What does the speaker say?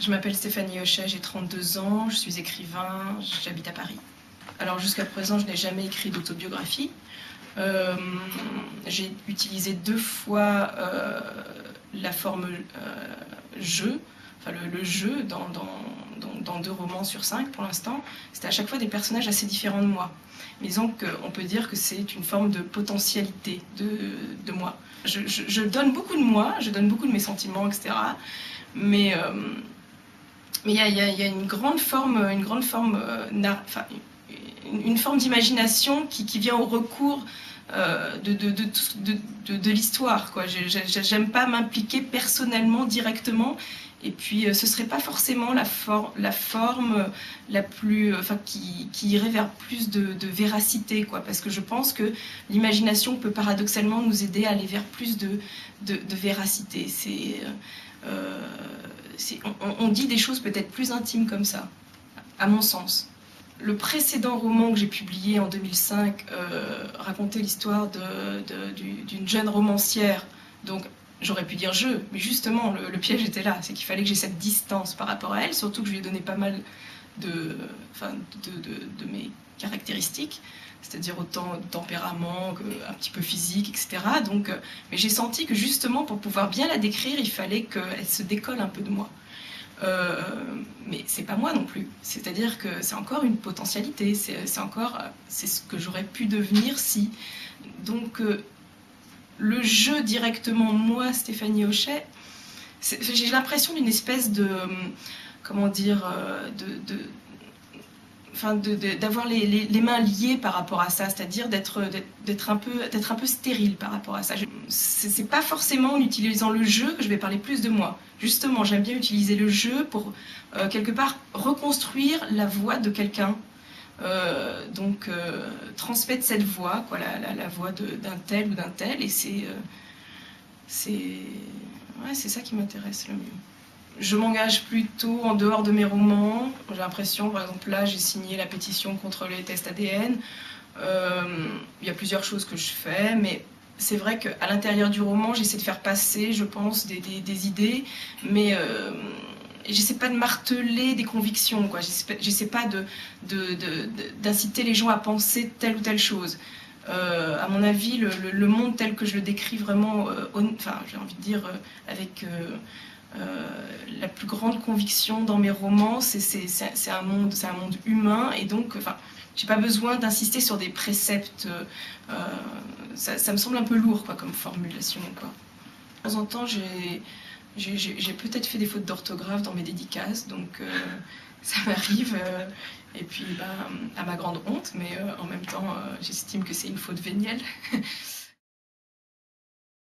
Je m'appelle Stéphanie Hochet, j'ai 32 ans, je suis écrivain, j'habite à Paris. Alors jusqu'à présent, je n'ai jamais écrit d'autobiographie. J'ai utilisé 2 fois la forme jeu, enfin le jeu dans 2 romans sur 5 pour l'instant. C'était à chaque fois des personnages assez différents de moi. Mais disons qu'on peut dire que c'est une forme de potentialité de moi. Je donne beaucoup de moi, je donne beaucoup de mes sentiments, etc. Mais il y a une grande forme, une forme d'imagination qui vient au recours de l'histoire. J'aime pas m'impliquer personnellement, directement. Et puis, ce serait pas forcément la forme la plus, qui irait vers plus de véracité, quoi. Parce que je pense que l'imagination peut paradoxalement nous aider à aller vers plus de véracité. On dit des choses peut-être plus intimes comme ça, à mon sens. Le précédent roman que j'ai publié en 2005 racontait l'histoire d'une jeune romancière. Donc j'aurais pu dire je, mais justement le piège était là, c'est qu'il fallait que j'ai cette distance par rapport à elle, surtout que je lui ai donné pas mal de mes caractéristiques, c'est-à-dire autant de tempérament qu'un petit peu physique, etc. Donc, mais j'ai senti que justement pour pouvoir bien la décrire, il fallait qu'elle se décolle un peu de moi. Mais c'est pas moi non plus, c'est-à-dire que c'est encore une potentialité, c'est ce que j'aurais pu devenir si. Donc le jeu directement moi, Stéphanie Hochet, j'ai l'impression d'une espèce de, comment dire, d'avoir les mains liées par rapport à ça, c'est-à-dire d'être un peu stérile par rapport à ça. C'est pas forcément en utilisant le jeu que je vais parler plus de moi. Justement, j'aime bien utiliser le jeu pour quelque part reconstruire la voix de quelqu'un. Transmettre cette voix, quoi, la voix d'un tel ou d'un tel, et c'est ça qui m'intéresse le mieux. Je m'engage plutôt en dehors de mes romans. J'ai l'impression, par exemple là, j'ai signé la pétition contre les tests ADN. Il y a plusieurs choses que je fais, mais c'est vrai qu'à l'intérieur du roman, j'essaie de faire passer, je pense, des idées, mais j'essaie pas de marteler des convictions, quoi. J'essaie pas d'inciter les gens à penser telle ou telle chose. À mon avis, le monde tel que je le décris vraiment, j'ai envie de dire, avec la plus grande conviction dans mes romans, c'est un monde humain, et donc, j'ai pas besoin d'insister sur des préceptes. Ça me semble un peu lourd, quoi, comme formulation, quoi. De temps en temps, j'ai peut-être fait des fautes d'orthographe dans mes dédicaces, donc ça m'arrive, et puis à ma grande honte, mais en même temps, j'estime que c'est une faute vénielle.